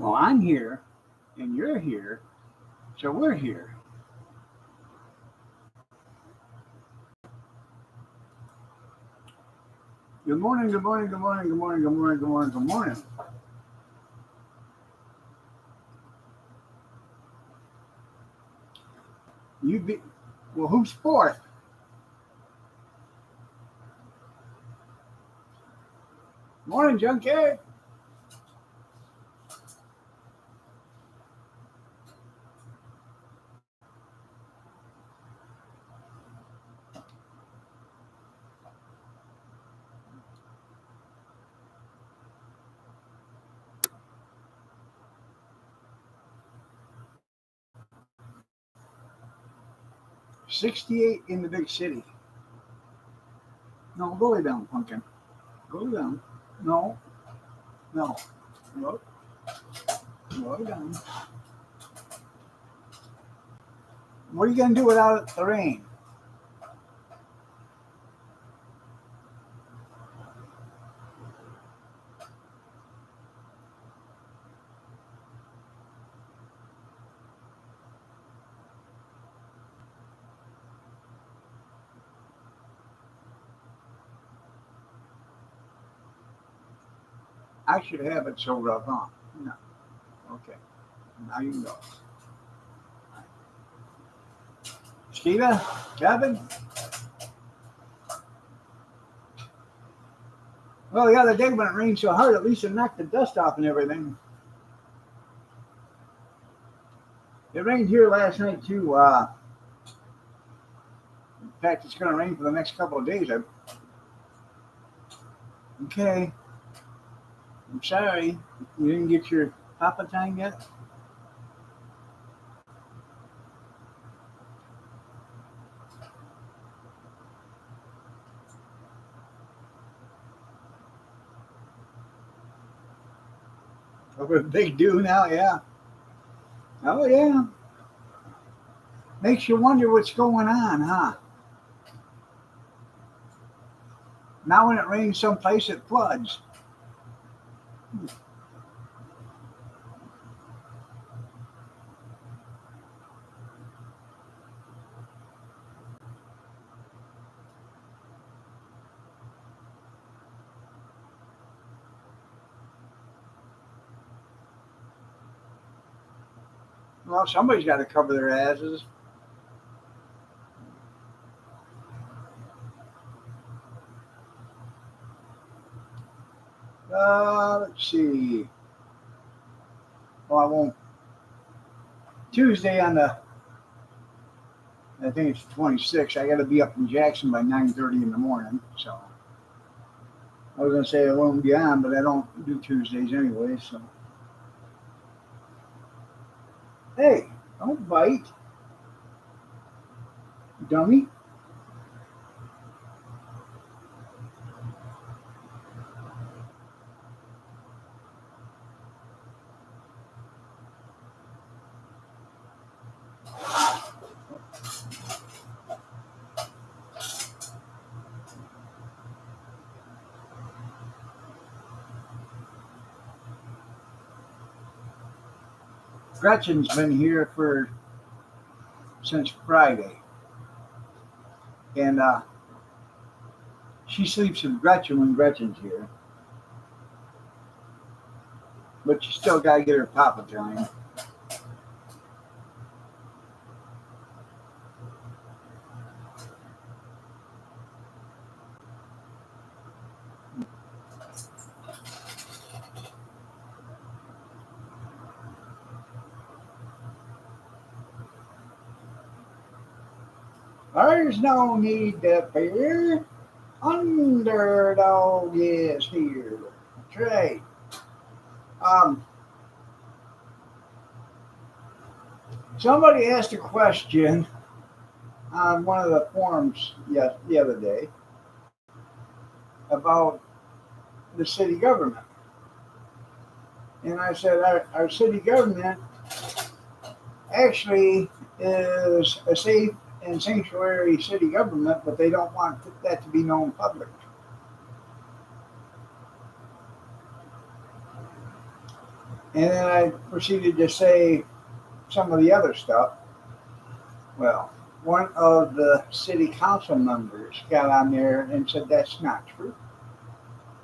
Well, I'm here, and you're here, so we're here. Good morning, good morning, good morning, good morning, good morning, good morning, good morning. You be well. Who's fourth? Morning, Junkie. 68 in the big city. No, go lay down, pumpkin. Go lay down. No, no, no. Go lay down. What are you gonna do without the rain? I should have it so rough, huh? No. Okay. Now you can go. Steven, Kevin. Well, the other day when it rained so hard, at least it knocked the dust off and everything. It rained here last night too. In fact, it's going to rain for the next couple of days. Okay. I'm sorry. You didn't get your Papa time yet? Over they do now, yeah. Oh, yeah. Makes you wonder what's going on, huh? Now when it rains someplace, it floods. Well, somebody's got to cover their asses. Let's see. Well, I won't. Tuesday on the, I think it's 26th. I got to be up in Jackson by 9:30 in the morning. So I was gonna say I won't be on, but I don't do Tuesdays anyway. So hey, don't bite, dummy. Gretchen's been here for since Friday, and she sleeps with Gretchen when Gretchen's here. But you still gotta get her Papa time. There's no need to fear. Underdog is here. That's right. Um, Somebody asked a question on one of the forums the other day about the city government. And I said our city government actually is a safe and sanctuary city government, but they don't want that to be known public. And then I proceeded to say some of the other stuff. Well, one of the city council members got on there and said, "That's not true."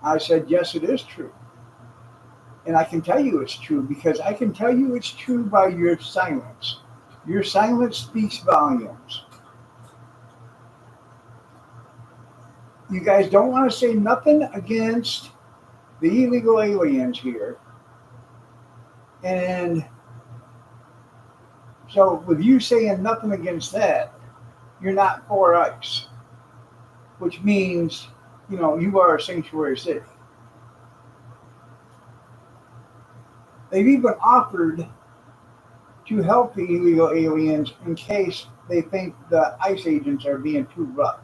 I said, "Yes, it is true. And I can tell you it's true because I can tell you it's true by your silence. Your silence speaks volumes. You guys don't want to say nothing against the illegal aliens here. And so, with you saying nothing against that, you're not for ICE, which means, you are a sanctuary city. They've even offered to help the illegal aliens in case they think the ICE agents are being too rough.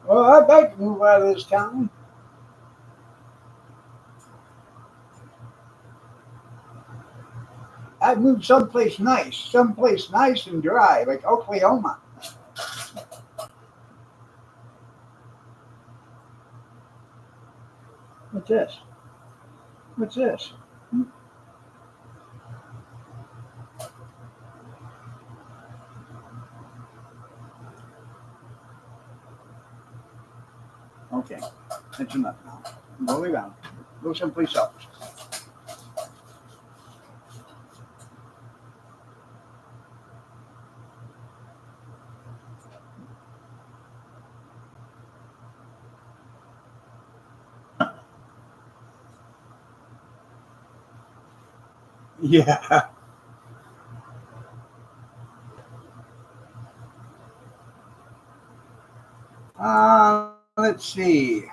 Well, I'd like to move out of this town. I'd move someplace nice and dry, like Oklahoma. What's this? What's this? Okay, that's enough now. Go lay down. Go someplace else. Yeah. Let's see.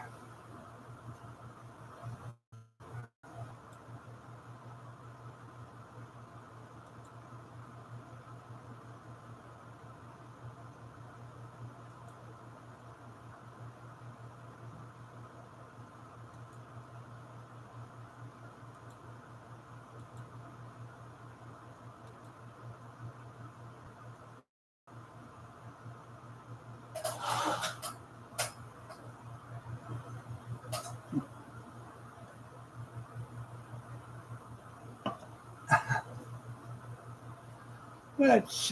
Let's.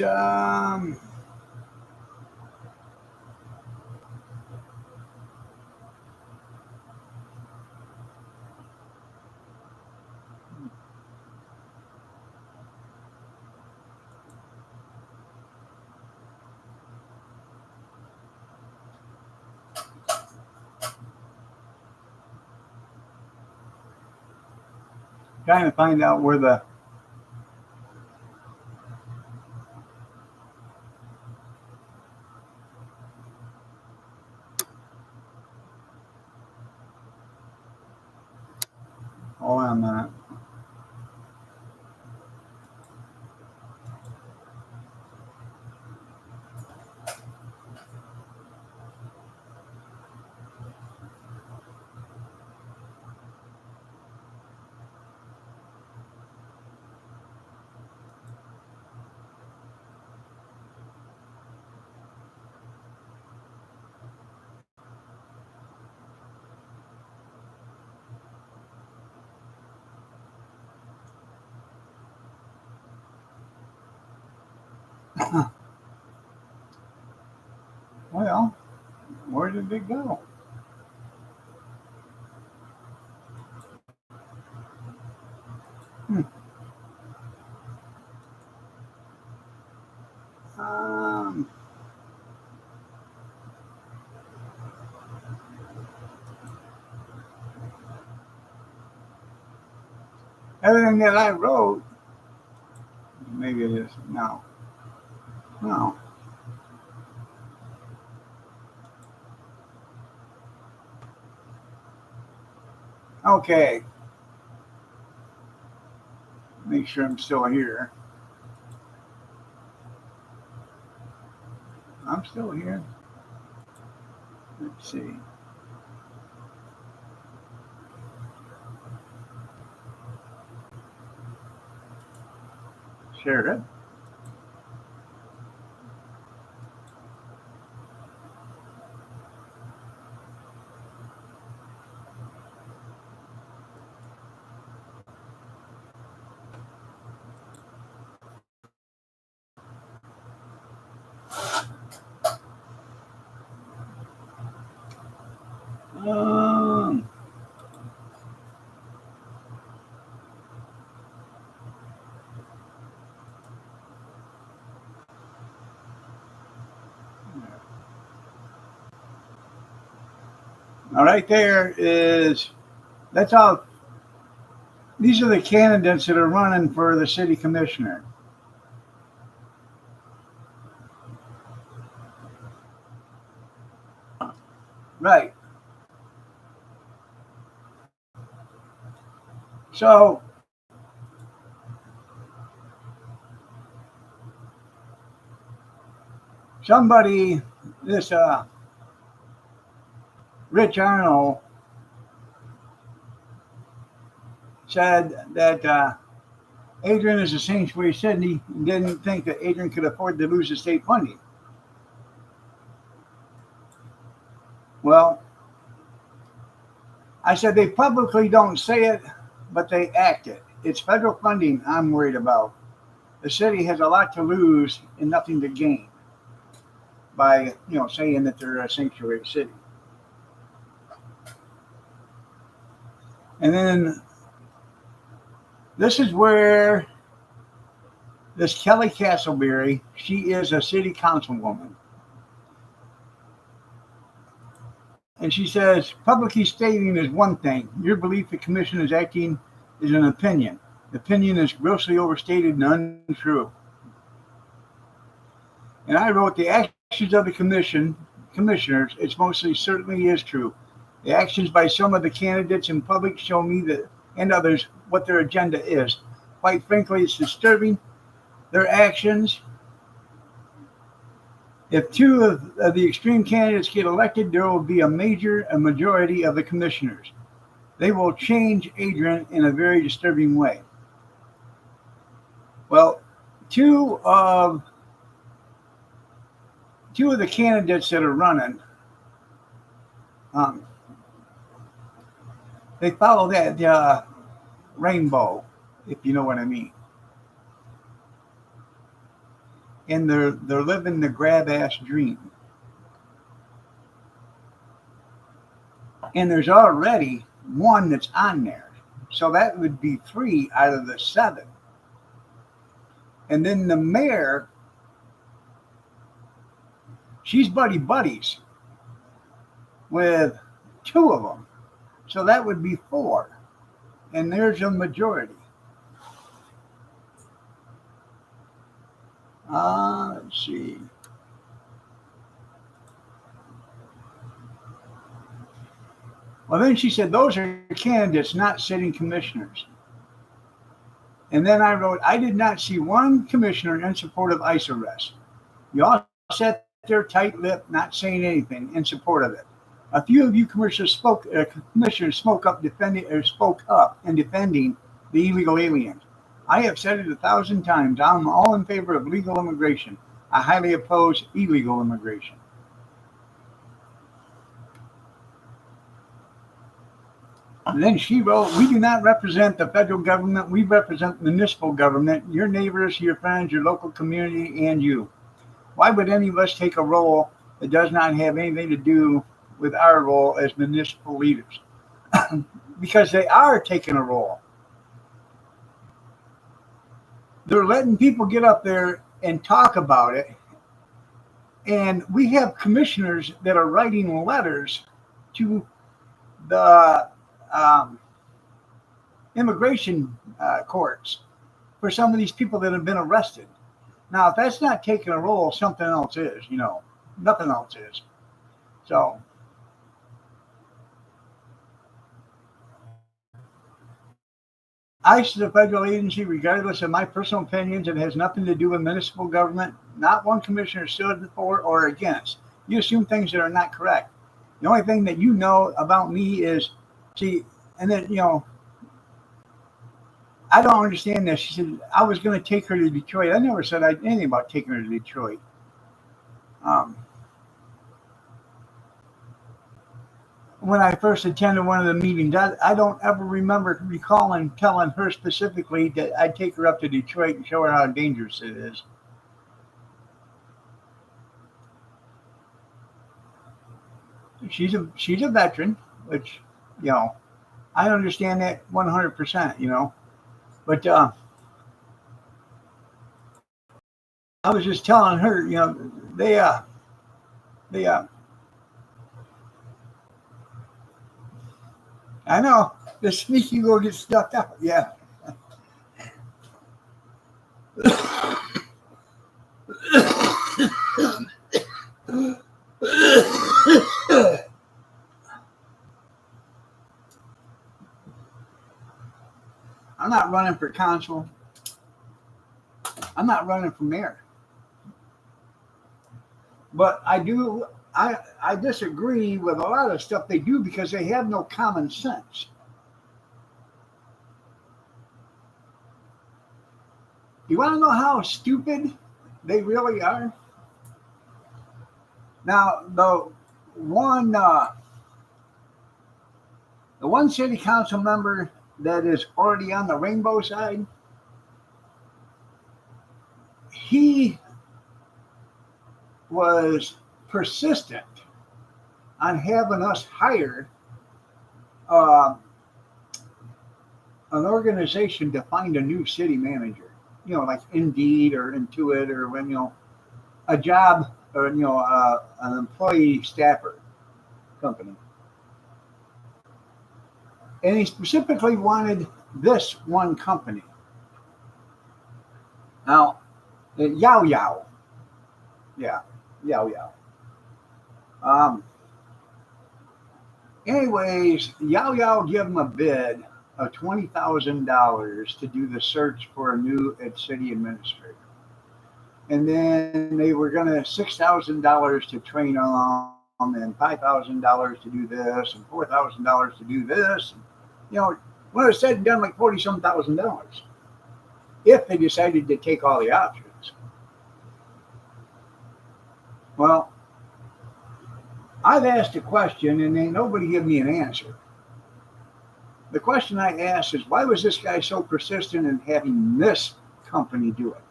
Trying to find out where the. Hold on a minute. Well, where did it go? Hmm. Um, Everything that I wrote, maybe it is. No. No. Okay. make sure I'm still here. I'm still here. Let's see. Share it. Um, all right, that's all. These are the candidates that are running for the city commissioner. Right. So somebody, this Rich Arnold, said that Adrian is the Saints where he said he didn't think that Adrian could afford to lose the state funding. Well, I said they publicly don't say it, but they act it. It's federal funding I'm worried about. The city has a lot to lose and nothing to gain by saying that they're a sanctuary city. And then this is where this Kelly Castleberry, she is a city councilwoman. And she says, publicly stating is one thing. Your belief the commission is acting is an opinion. The opinion is grossly overstated and untrue. And I wrote, the actions of the commissioners, it's mostly certainly is true. The actions by some of the candidates in public show me that, and others, what their agenda is. Quite frankly, it's disturbing. Their actions. If two of the extreme candidates get elected, there will be a majority of the commissioners. They will change Adrian in a very disturbing way. Well, two of the candidates that are running, they follow that rainbow, if you know what I mean. And they're living the grab ass dream. And there's already one that's on there. So that would be 3 out of the 7. And then the mayor, she's buddies with 2 of them. So that would be 4. And there's a majority. Let's see. Well, then she said, those are candidates, not sitting commissioners. And then I wrote, I did not see one commissioner in support of ICE arrest. You all sat there tight-lipped, not saying anything in support of it. A few of you commissioners spoke up in defending the illegal aliens. I have said it 1,000 times. I'm all in favor of legal immigration. I highly oppose illegal immigration. And then she wrote, we do not represent the federal government. We represent municipal government, your neighbors, your friends, your local community, and you. Why would any of us take a role that does not have anything to do with our role as municipal leaders? Because they are taking a role. They're letting people get up there and talk about it. And we have commissioners that are writing letters to the immigration courts for some of these people that have been arrested. Now, if that's not taking a role, something else is, nothing else is. So ICE is a federal agency, regardless of my personal opinions. It has nothing to do with municipal government. Not one commissioner stood for or against. You assume things that are not correct. The only thing that you know about me is, see, and then, I don't understand this. She said, I was going to take her to Detroit. I never said anything about taking her to Detroit. Um, when I first attended one of the meetings, I don't ever remember recalling telling her specifically that I'd take her up to Detroit and show her how dangerous it is. She's a veteran, which, I understand that 100%, but I was just telling her, they I know the sneaky go get stuck out. Yeah. I'm not running for council. I'm not running for mayor. But I disagree with a lot of stuff they do because they have no common sense. You want to know how stupid they really are? Now, one uh, the one city council member that is already on the rainbow side, he was persistent on having us hire uh, an organization to find a new city manager. Like Indeed or Intuit or when a job or an employee staffer company. And he specifically wanted this one company. Now, Yao Yao. Yeah, Yao Yao. Anyways, Yao Yao gave him a bid of $20,000 to do the search for a new city administrator. And then they were going to $6,000 to train on, and $5,000 to do this, and $4,000 to do this. When it was said and done, like $40-some thousand, if they decided to take all the options. Well, I've asked a question and ain't nobody give me an answer. The question I asked is, why was this guy so persistent in having this company do it?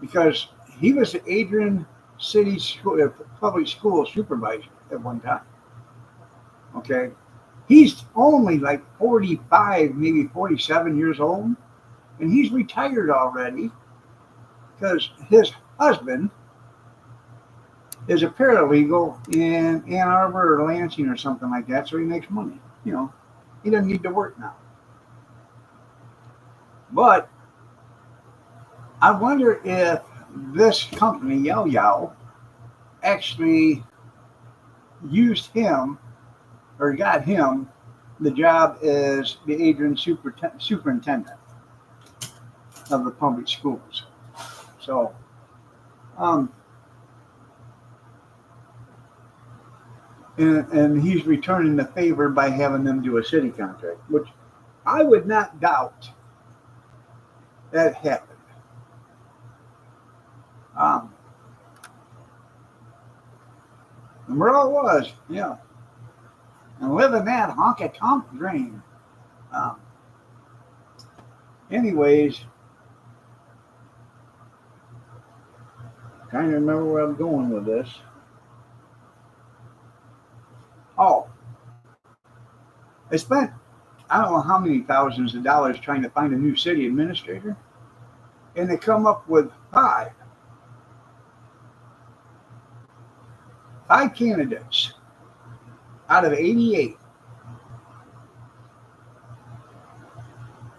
Because he was the Adrian City Public School supervisor at one time. Okay. He's only like 45, maybe 47 years old, and he's retired already because his husband is a paralegal in Ann Arbor or Lansing or something like that, so he makes money. He doesn't need to work now. But I wonder if this company, Yao Yao, actually used him or got him the job as the Adrian superintendent of the public schools. So, and he's returning the favor by having them do a city contract, which I would not doubt that happened. And where I was, and living that honky-tonk dream. Anyways, trying to remember where I'm going with this. Oh, I spent I don't know how many thousands of dollars trying to find a new city administrator, and they come up with five candidates out of 88.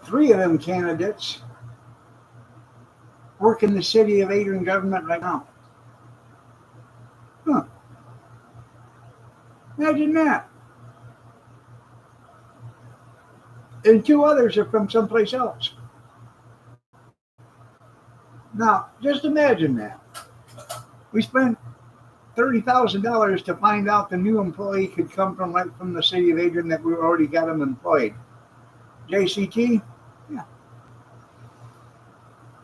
Three of them candidates work in the city of Adrian government right now. Huh. Imagine that. and two others are from someplace else. Now, just imagine that. We spent $30,000 to find out the new employee could come from right from the city of Adrian, that we already got him employed. JCT, yeah.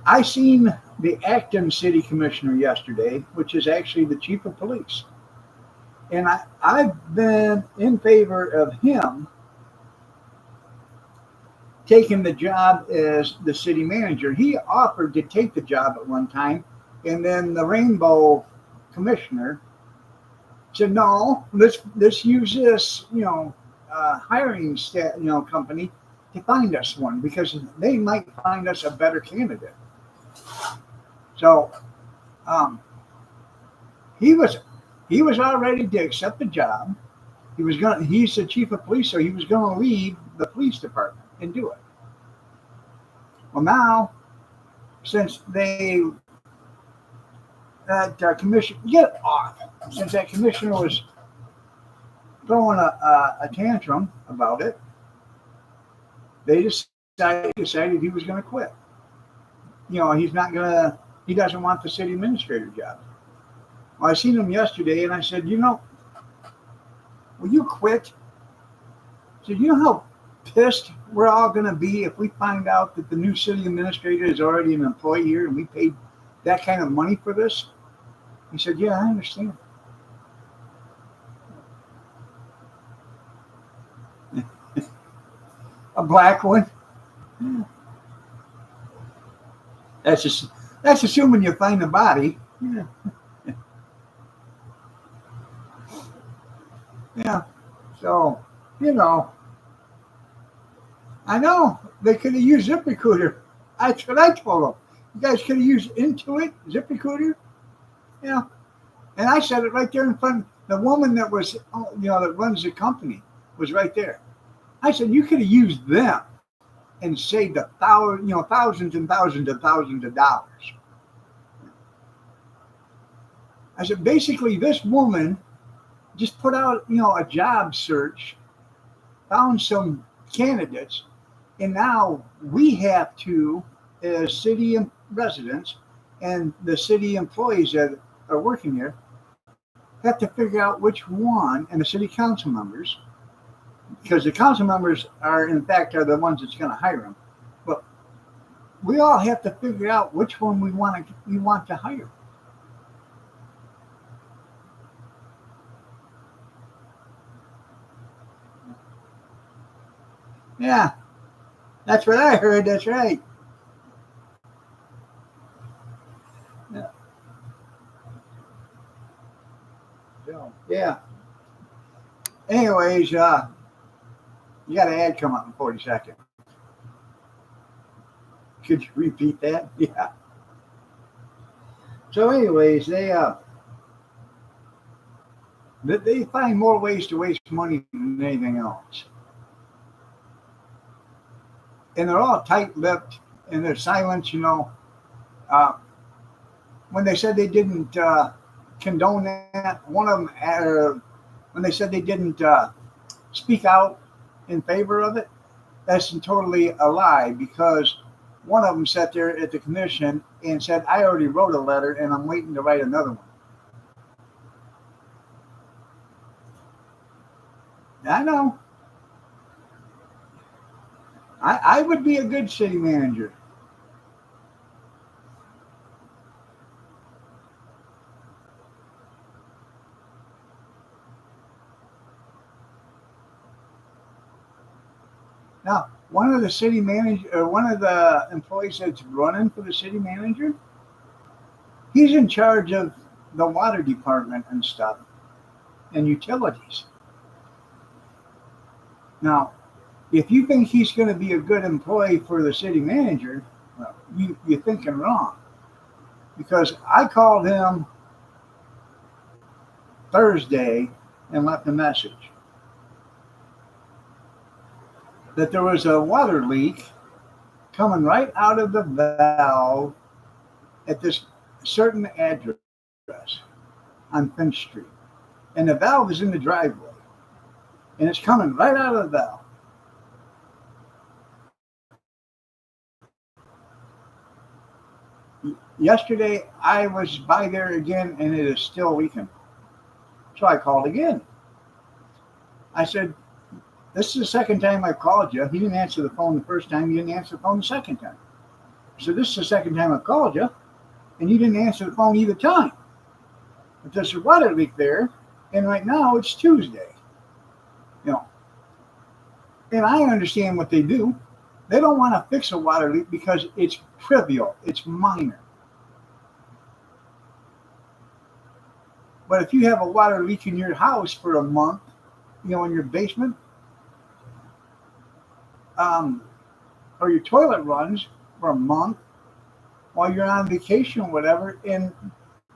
I seen the acting city commissioner yesterday, which is actually the chief of police. And I've been in favor of him taking the job as the city manager. He offered to take the job at one time, and then the Rainbow commissioner said, "No, let's use this, hiring company to find us one, because they might find us a better candidate." So he was all ready to accept the job. He's the chief of police, so he was gonna leave the police department and do it. Well, now, since that commission, get off, since that commissioner was throwing a tantrum about it, they decided he was going to quit. He doesn't want the city administrator job. Well, I seen him yesterday, and I said, will you quit? I said, you know how pissed we're all going to be if we find out that the new city administrator is already an employee here and we paid that kind of money for this? He said, yeah, I understand. A black one? That's assuming you find the body. Yeah. Yeah. So, I know they could have used ZipRecruiter. That's what I told them. You guys could have used Intuit, ZipRecruiter. Yeah. And I said it right there in front. The woman that was, that runs the company was right there. I said, you could have used them and saved thousands and thousands and thousands of dollars. I said, basically, this woman just put out, a job search, found some candidates, and now we have to, as city residents and the city employees that are working here, have to figure out which one, and the city council members, because the council members are the ones that's going to hire them. But we all have to figure out which one we want to hire. Yeah, that's what I heard. That's right. Yeah. So, yeah. Anyways, you got an ad come up in 40 seconds. Could you repeat that? Yeah. So, anyways, they find more ways to waste money than anything else, and they're all tight-lipped and they're silent. When they said they didn't condone that, one of them, when they said they didn't speak out in favor of it, that's totally a lie, because one of them sat there at the commission and said, I already wrote a letter and I'm waiting to write another one. I know. I would be a good city manager. Now, one of the employees that's running for the city manager, he's in charge of the water department and stuff, and utilities. Now, if you think he's going to be a good employee for the city manager, well, you're thinking wrong. Because I called him Thursday and left a message that there was a water leak coming right out of the valve at this certain address on Finch Street. And the valve is in the driveway. And it's coming right out of the valve. Yesterday, I was by there again, and it is still leaking. So I called again. I said, "This is the second time I've called you. He didn't answer the phone the first time. You didn't answer the phone the second time. So this is the second time I've called you, and you didn't answer the phone either time. But there's a water leak there, and right now it's Tuesday. You know, and I understand what they do. They don't want to fix a water leak because it's trivial, it's minor. But if you have a water leak in your house for a month, in your basement, um, or your toilet runs for a month while you're on vacation or whatever, and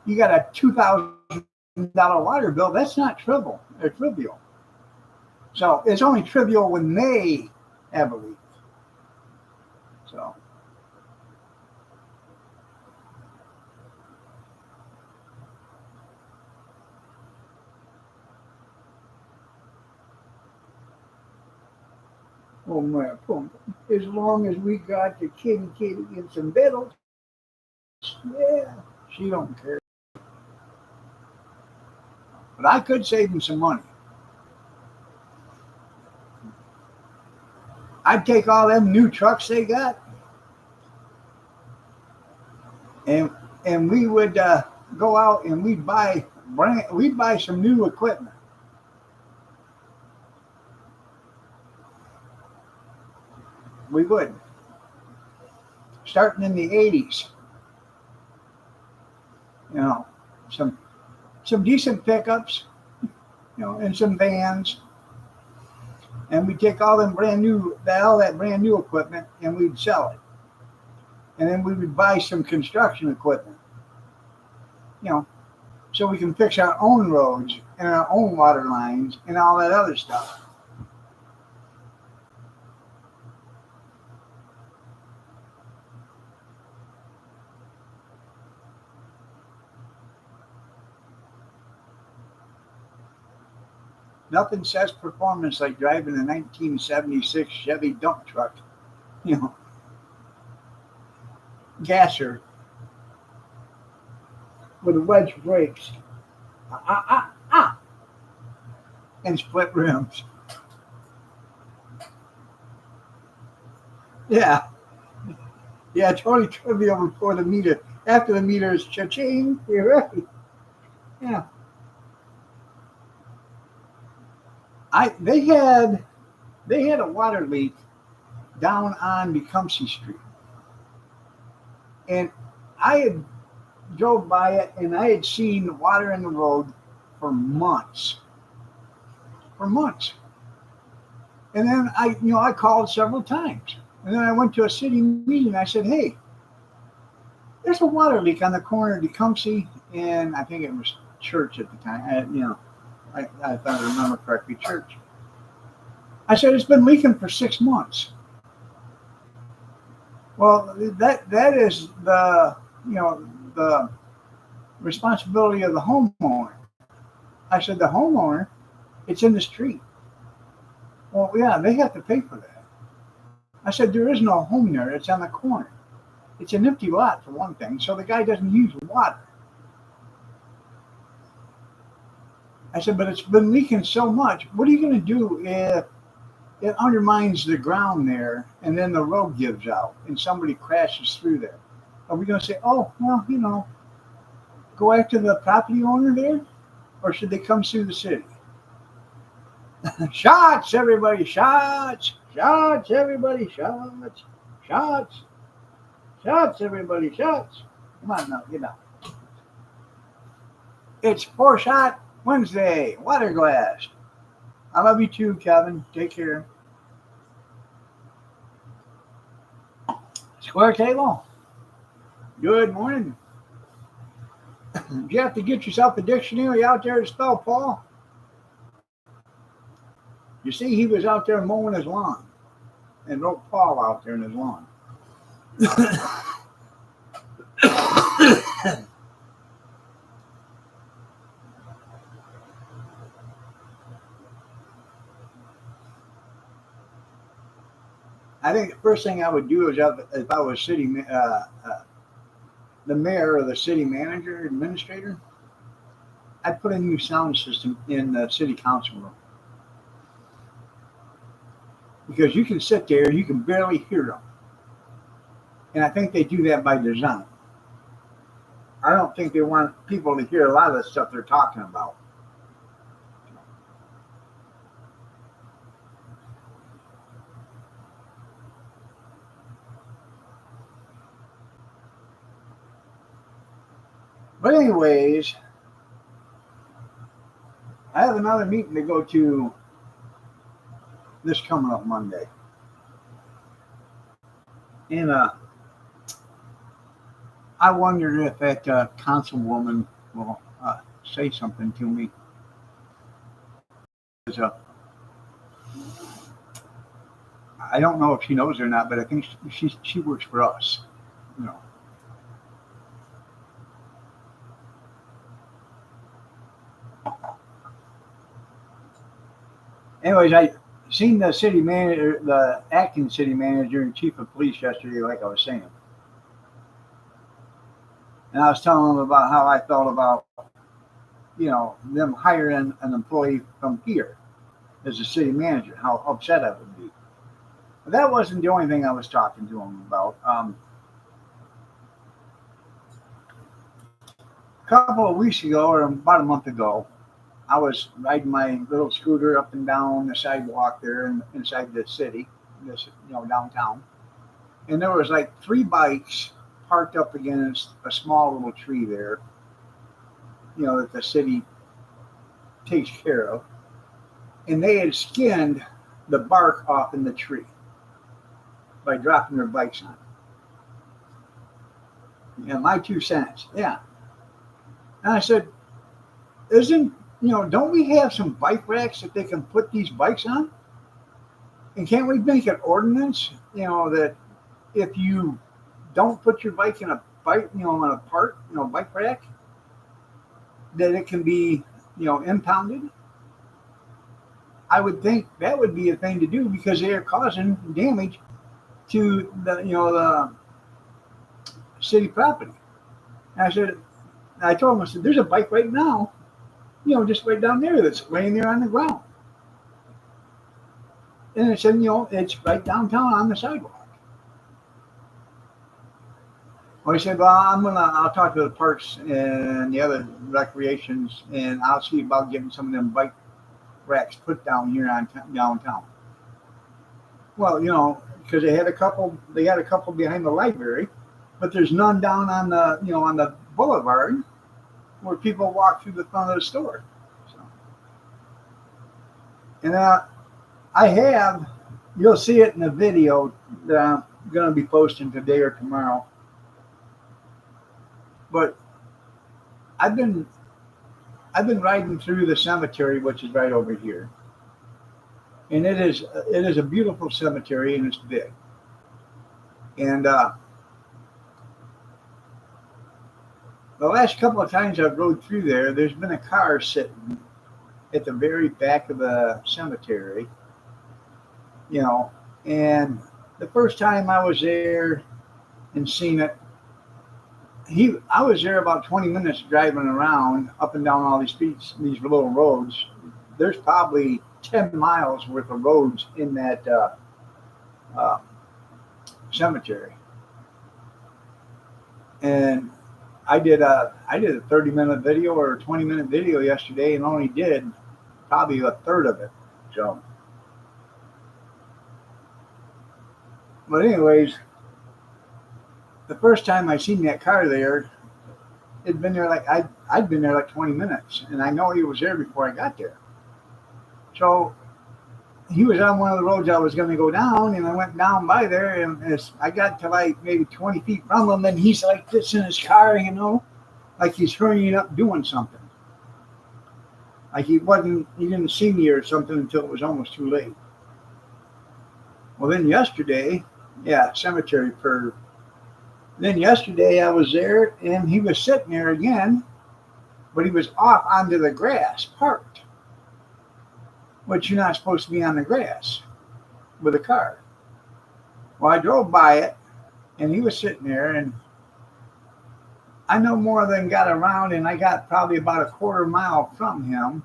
you got a $2,000 water bill, that's not trivial. They're trivial. So it's only trivial when they have a leak. So, oh my, as long as we got the kitty and some vittles, yeah, she don't care. But I could save them some money. I'd take all them new trucks they got, and we would go out and we'd buy some new equipment. We would, starting in the '80s. You know, some decent pickups, and some vans, and we'd take all that brand new equipment, and we'd sell it, and then we would buy some construction equipment, you know, so we can fix our own roads and our own water lines and all that other stuff. Nothing says performance like driving a 1976 Chevy dump truck, you know, gasser with wedge brakes, ah, ah, ah, and split rims. Yeah, yeah, totally trivial before the meter. After the meter is cha-ching, you're right. Yeah, I they had a water leak down on Tecumseh Street, and I had drove by it, and I had seen water in the road for months, for months. And then I called several times, and then I went to a city meeting. I said, "Hey, there's a water leak on the corner of Tecumseh, and I think it was Church at the time. I thought I remember correctly, Church." I said, "It's been leaking for 6 months." Well, that is the responsibility of the homeowner. I said, "The homeowner, it's in the street." Well, yeah, they have to pay for that. I said, "There is no home there. It's on the corner. It's an empty lot for one thing, so the guy doesn't use water." I said, "But it's been leaking so much. What are you going to do if it undermines the ground there, and then the road gives out, and somebody crashes through there? Are we going to say, oh, well, go after the property owner there, or should they come sue the city?" Shots, everybody, shots, shots, everybody, shots, shots, shots, everybody, shots. Come on now, get out. It's Four Shot Wednesday, water glass. I love you too, Kevin. Take care. Square table. Good morning. Do you have to get yourself a dictionary out there to spell Paul? You see, he was out there mowing his lawn and wrote Paul out there in his lawn. I think the first thing I would do is if I was the mayor or the city manager, administrator, I put a new sound system in the city council room because you can sit there, you can barely hear them, and I think they do that by design. I don't think they want people to hear a lot of the stuff they're talking about. But anyways, I have another meeting to go to this coming up Monday. And I wondered if that councilwoman will say something to me. I don't know if she knows or not, but I think she works for us. You know. Anyways, I seen the city manager, the acting city manager and chief of police yesterday, like I was saying. And I was telling them about how I thought about, them hiring an employee from here as a city manager, how upset I would be. But that wasn't the only thing I was talking to them about. A couple of weeks ago, or about a month ago, I was riding my little scooter up and down the sidewalk there inside the city, downtown. And there was like 3 bikes parked up against a small little tree there, that the city takes care of. And they had skinned the bark off in the tree by dropping their bikes on it. Yeah, my 2 cents. Yeah. And I said, don't we have some bike racks that they can put these bikes on? And can't we make an ordinance, that if you don't put your bike in a bike, on a bike rack, that it can be, impounded? I would think that would be a thing to do because they are causing damage to the city property. And I told them, there's a bike right now, just right down there that's laying there on the ground. And I said, it's right downtown on the sidewalk. Well, he said, I'll talk to the parks and the other recreations, and I'll see about getting some of them bike racks put down here downtown. Well, because they got a couple behind the library, but there's none down on the, on the boulevard where people walk through the front of the store. So, and you'll see it in the video that I'm going to be posting today or tomorrow. But I've been riding through the cemetery, which is right over here, and it is a beautiful cemetery, and it's big. And the last couple of times I've rode through there's been a car sitting at the very back of the cemetery, and the first time I was there and seen it, I was there about 20 minutes driving around up and down all these streets, these little roads. There's probably 10 miles worth of roads in that cemetery. And I did a 30-minute video or a 20-minute video yesterday and only did probably a third of it. So, but anyways, the first time I seen that car there, it'd been there I'd been there like 20 minutes, and I know he was there before I got there. So he was on one of the roads I was going to go down, and I went down by there, and as I got to like maybe 20 feet from him, and he's like this in his car, like he's hurrying up doing something. Like he didn't see me or something until it was almost too late. Well, then yesterday, cemetery perv. Then yesterday I was there and he was sitting there again, but he was off onto the grass, parked. But you're not supposed to be on the grass with a car. Well, I drove by it and he was sitting there, and I no more than got around, and I got probably about a quarter mile from him,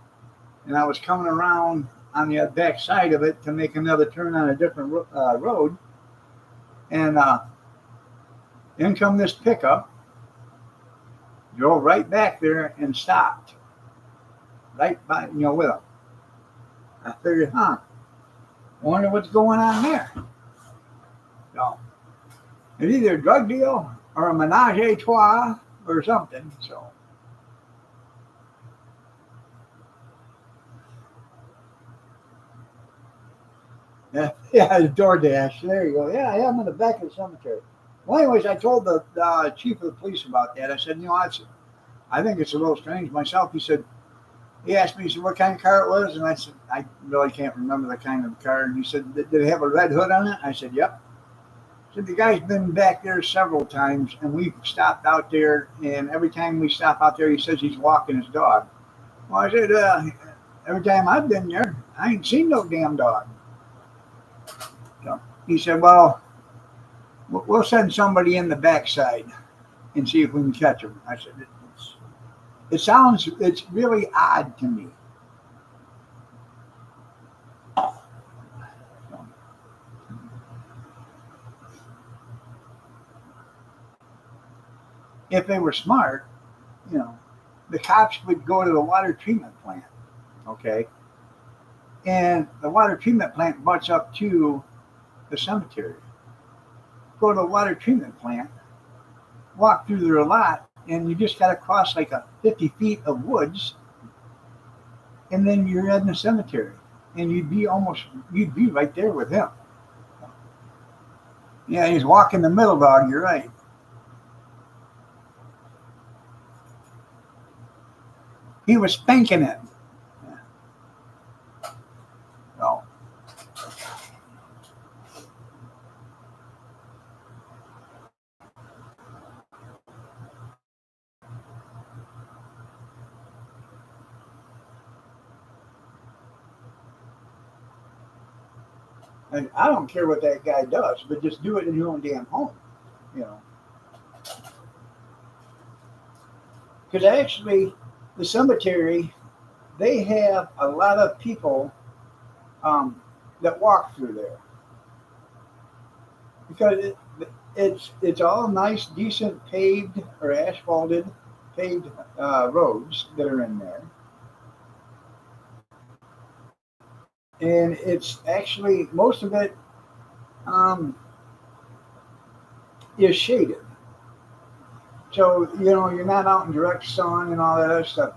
and I was coming around on the back side of it to make another turn on a different road, and in come this pickup, drove right back there and stopped right by, with him. I figured, wonder what's going on there. So it's either a drug deal or a menage a trois or something. So yeah, it's DoorDash. There you go. Yeah, I'm in the back of the cemetery. Well, anyways, I told the chief of the police about that. I said, I think it's a little strange myself. He asked me, he said, what kind of car it was? And I said, I really can't remember the kind of car. And he said, did it have a red hood on it? I said, yep. So the guy's been back there several times, and we've stopped out there, and every time we stop out there, he says he's walking his dog. Well, I said, every time I've been there, I ain't seen no damn dog. So he said, well, we'll send somebody in the backside and see if we can catch him. I said, it's really odd to me. If they were smart, the cops would go to the water treatment plant, okay? And the water treatment plant butts up to the cemetery. Go to the water treatment plant, walk through their lot, and you just got to cross like 50 feet of woods, and then you're in the cemetery, and you'd be right there with him. Yeah, he's walking the middle dog. You're right. He was spanking it. So. And I don't care what that guy does, but just do it in your own damn home, Because actually, the cemetery, they have a lot of people that walk through there. Because it's all nice, decent paved or asphalted paved roads that are in there. And it's actually, most of it is shaded. So, you're not out in direct sun and all that other stuff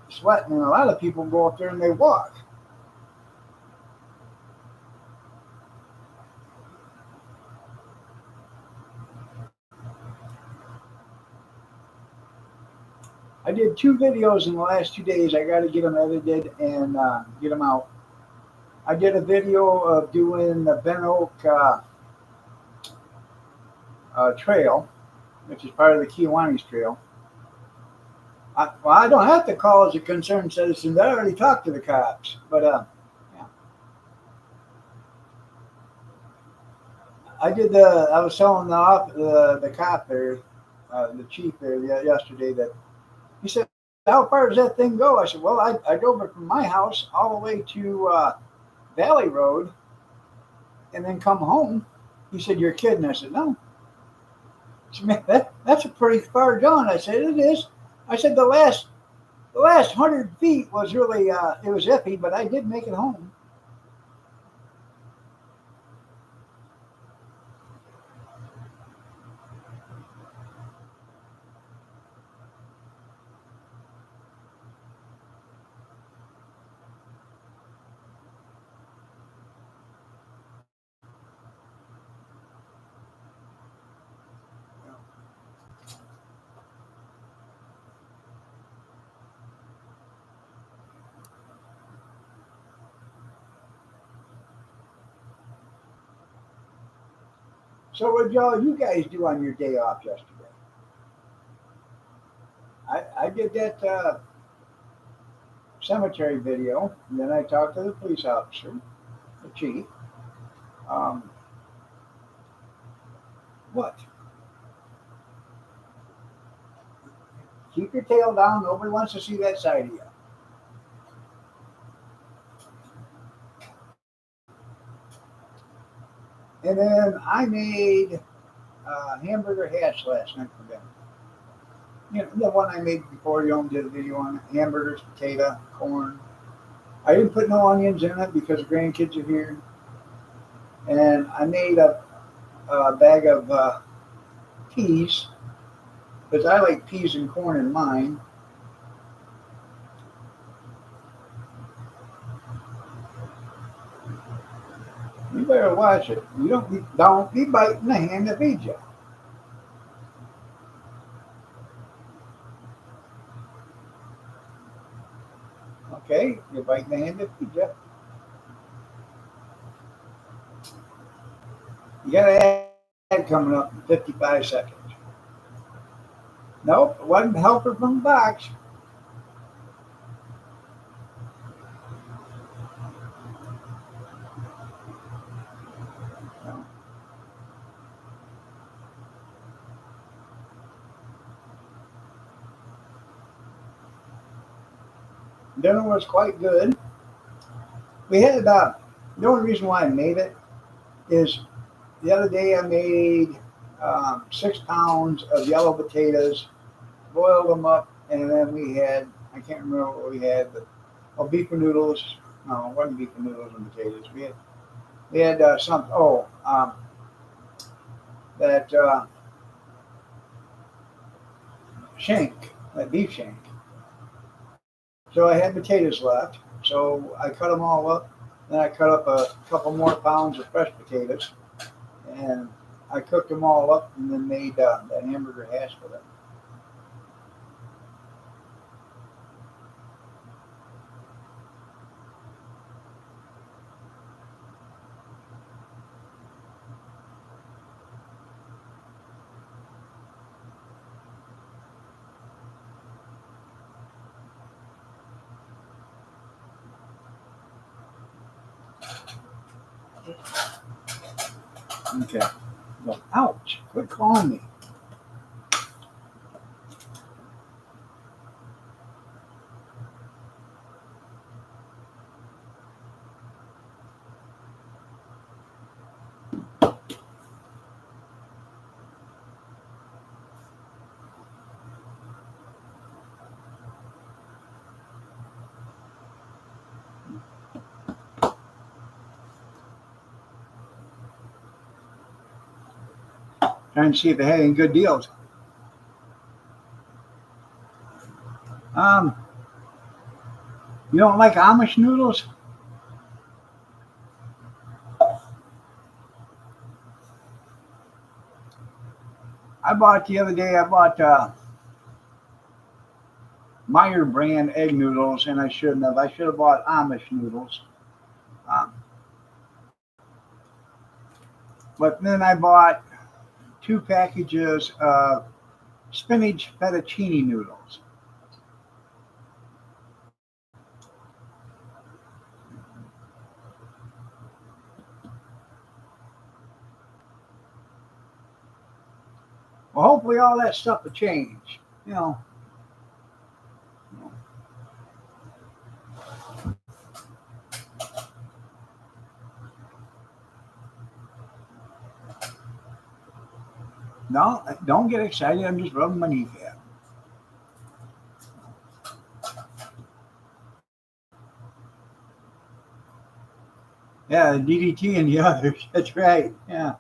sweating. And a lot of people go up there and they walk. I did 2 videos in the last 2 days. I got to get them edited and get them out. I did a video of doing the Ben Oak trail, which is part of the Kiwanis Trail. I don't have to call as a concerned citizen. I already talked to the cops. But, yeah. I was telling the cop there, the chief there yesterday, that he said, how far does that thing go? I said, well, I drove it from my house all the way to Valley Road and then come home. He said, you're kidding. I said, no. He said, man, that's a pretty far gone. I said, it is. I said, the last 100 feet was really, it was iffy, but I did make it home. So what you guys do on your day off yesterday? I did that cemetery video, and then I talked to the police officer, the chief. What? Keep your tail down. Nobody wants to see that side of you. And then I made hamburger hash last night for dinner. You know, the one I made before you did a video on hamburgers, potato, corn. I didn't put no onions in it because the grandkids are here. And I made a bag of peas because I like peas and corn in mine. You better watch it. You don't be biting the hand that feeds you. Okay, you're biting the hand that feeds you. You got an ad coming up in 55 seconds. Nope, it wasn't helper from the box. No. Dinner was quite good. We had the only reason why I made it is the other day I made 6 pounds of yellow potatoes, boiled them up, and then we had, I can't remember what we had, but beef noodles. No, it wasn't beef noodles and potatoes. We had some, that shank, that beef shank. So I had potatoes left. So I cut them all up. Then I cut up a couple more pounds of fresh potatoes. And I cooked them all up and then made that hamburger hash for them. Okay. Well, ouch. Quit calling me. Trying to see if they had any good deals. Um, you don't like Amish noodles? I bought the other day, I bought Meyer brand egg noodles, and I shouldn't have. I should have bought Amish noodles. Um, but then I bought 2 packages of spinach fettuccine noodles. Well, hopefully all that stuff will change. You know, no, don't get excited. I'm just rubbing my kneecap. Yeah, the DDT and the others. That's right. Yeah.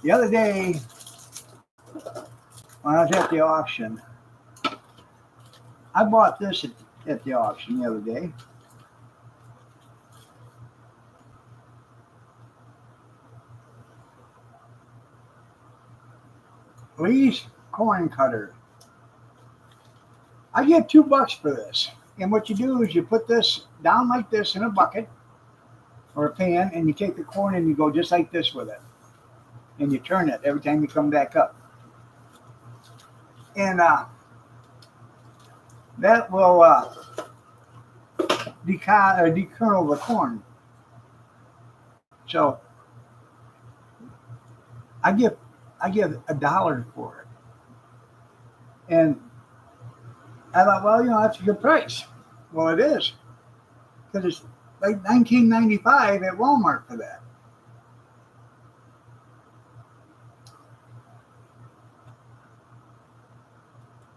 The other day, when I was at the auction, I bought this at the auction the other day. Lee's corn cutter. I get $2 for this. And what you do is you put this down like this in a bucket or a pan, and you take the corn and you go just like this with it. And you turn it every time you come back up. And that will dekernel the corn. So I give $1 for it, and I thought, well, that's a good price. Well, it is because it's like 19.95 at Walmart for that.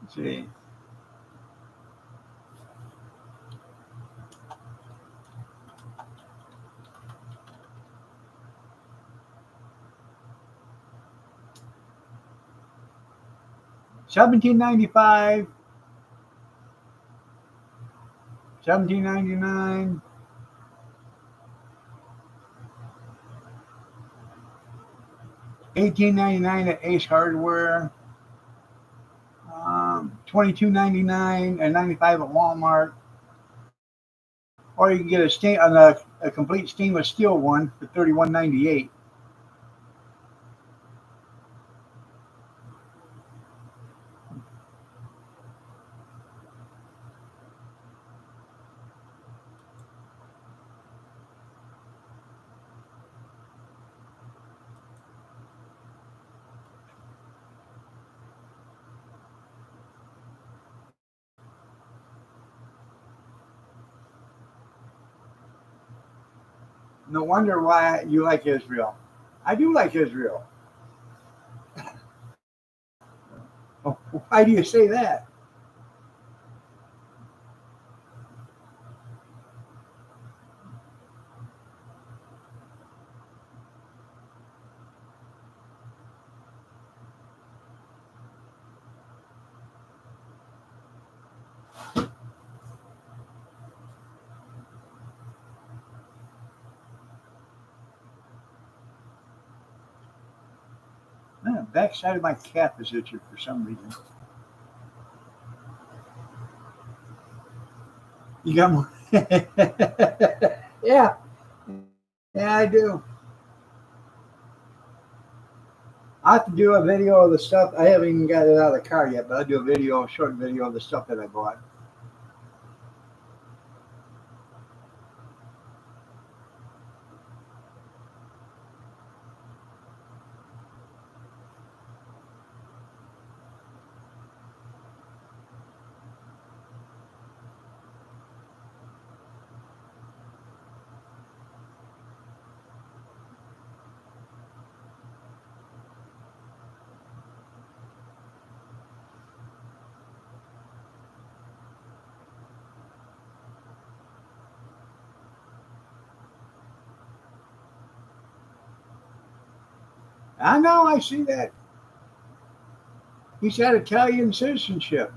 Let's see. $17.95, $17.99, $18.99 at Ace Hardware, $22.99 and 95 at Walmart, or you can get a complete stainless steel one for $31.98. No wonder why you like Israel. I do like Israel. Why do you say that? The backside of my cap is itchy for some reason. You got more? Yeah, yeah, I do. I have to do a video of the stuff. I haven't even got it out of the car yet, but I'll do a short video of the stuff that I bought. I know, I see that. He's had Italian citizenship.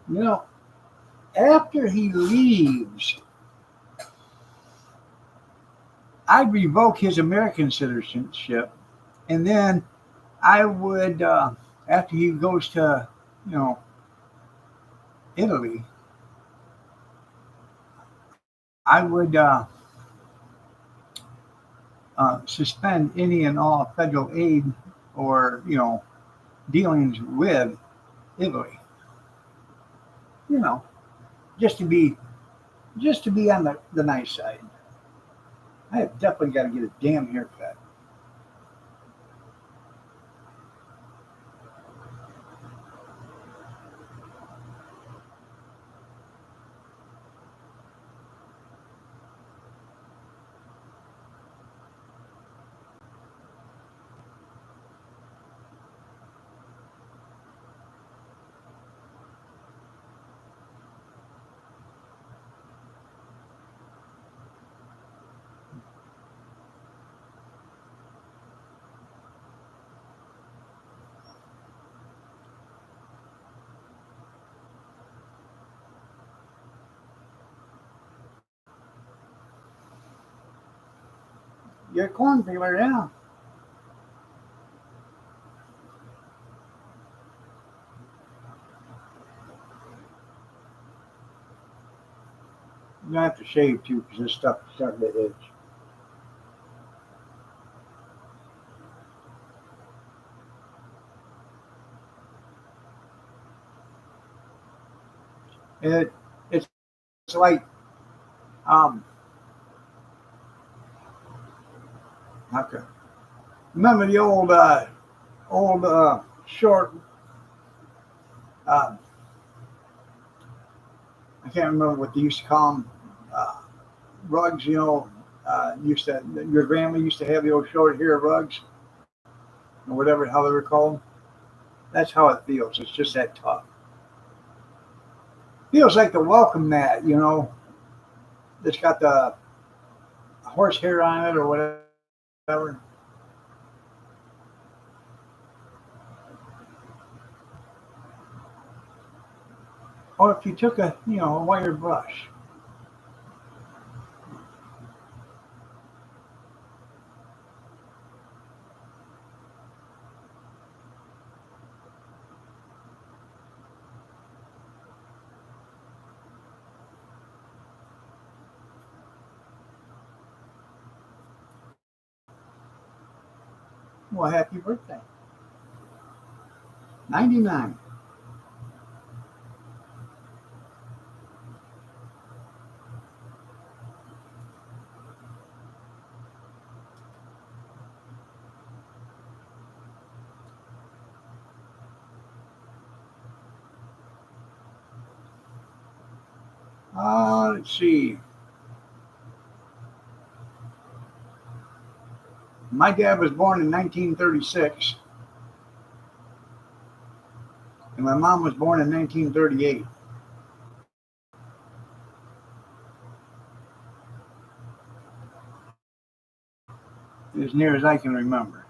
You know, after he leaves, I'd revoke his American citizenship, and then I would, after he goes to, you know, Italy, I would suspend any and all federal aid or dealings with Italy. You know, just to be on the nice side. I have definitely got to get a damn haircut. You're a corn peeler, yeah. You have to shave too because this stuff is starting to itch. It it's like Um, okay. Remember the old short, uh, I can't remember what they used to call them, uh, rugs, used to, your grandma used to have the old short hair rugs, or whatever, how they were called. That's how it feels. It's just that tough. Feels like the welcome mat, that's got the horsehair on it or whatever. Or if you took a wire brush. Well, happy birthday. 99. Let's see. My dad was born in 1936, and my mom was born in 1938, as near as I can remember.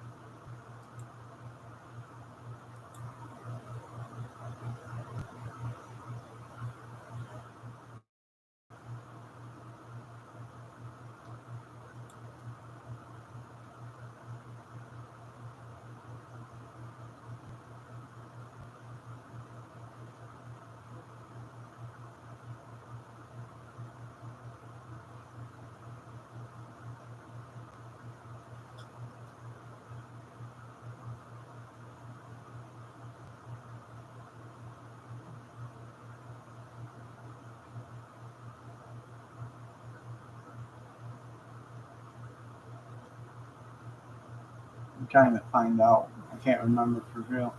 I'm trying to find out. I can't remember for real.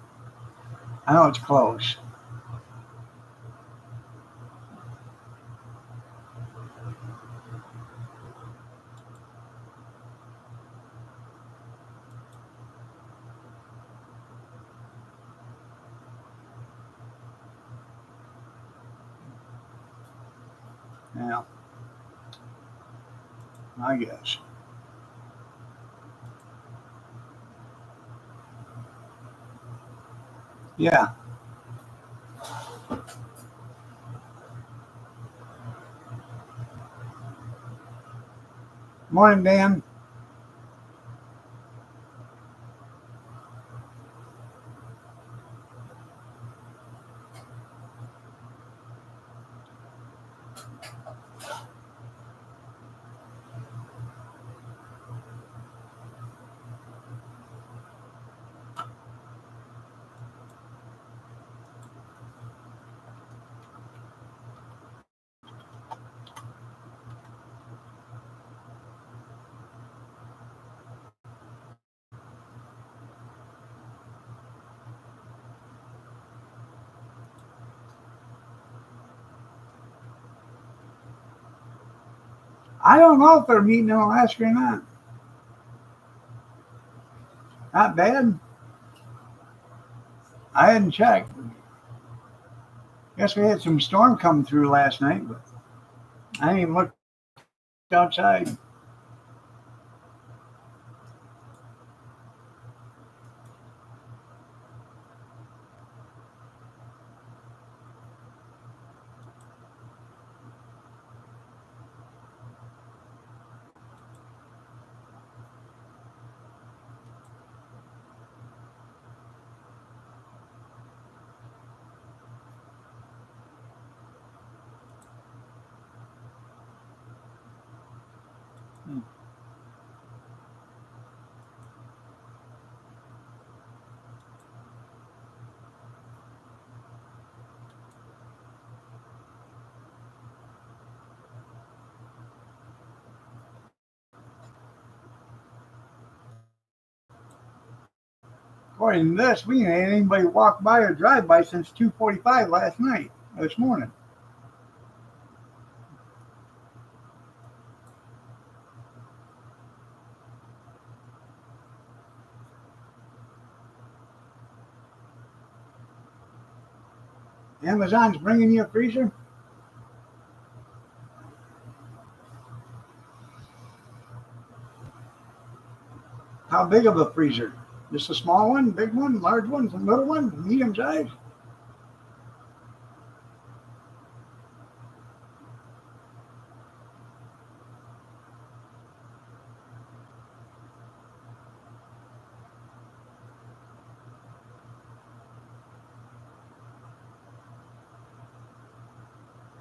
I know it's close. Yeah, I guess. Yeah. Morning, Dan. I don't know if they're meeting in Alaska or not. Not bad. I hadn't checked. Guess we had some storm come through last night, but I didn't even look outside. according to this, we ain't had anybody walk by or drive by since 2:45 last night, this morning. Amazon's bringing you a freezer? How big of a freezer? Just a small one, big one, large one, little one, medium size?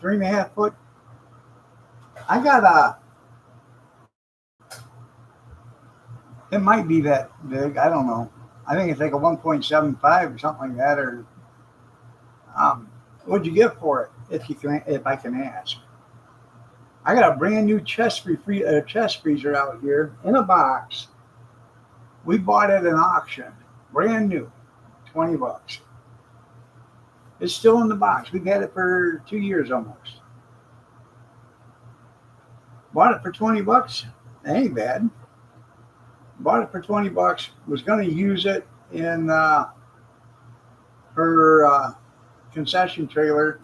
Three and a half foot. I got it might be that big. I don't know. I think it's like a 1.75 or something like that. Or what'd you get for it? If I can ask. I got a brand new chest freezer out here in a box. We bought it at an auction, brand new, $20. It's still in the box. We've had it for 2 years almost. Bought it for $20. That ain't bad. Bought it for $20. Was going to use it in her concession trailer,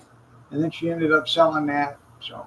and then she ended up selling that. So.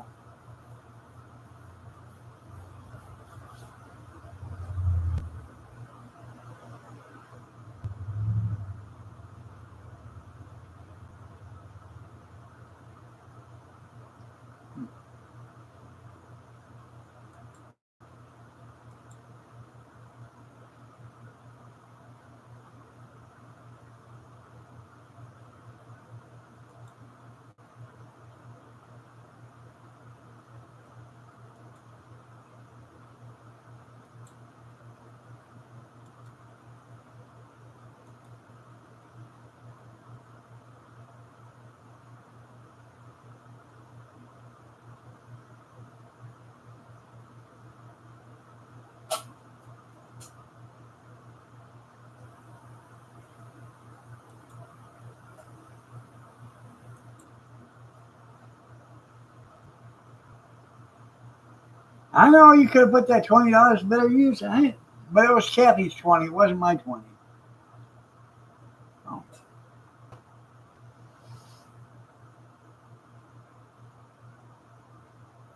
I know you could have put that $20 to better use, but it was Kathy's 20. It wasn't my 20. Oh.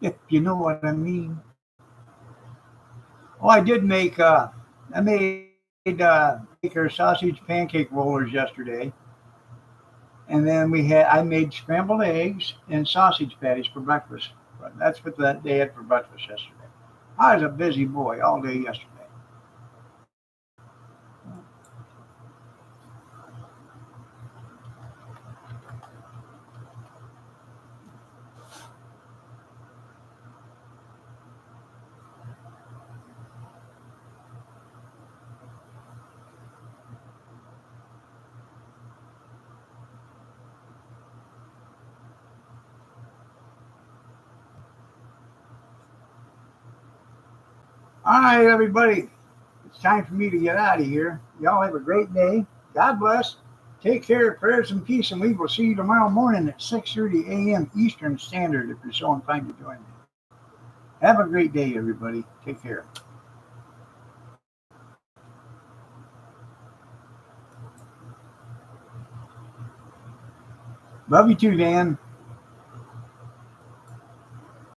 If you know what I mean. Oh, I did make. I made her sausage pancake rollers yesterday, and then I made scrambled eggs and sausage patties for breakfast. That's what they had for breakfast yesterday. I was a busy boy all day yesterday. All right, everybody. It's time for me to get out of here. Y'all have a great day. God bless. Take care, prayers and peace, and we will see you tomorrow morning at 6:30 a.m. Eastern Standard if you're so inclined to join me. Have a great day, everybody. Take care. Love you too, Dan.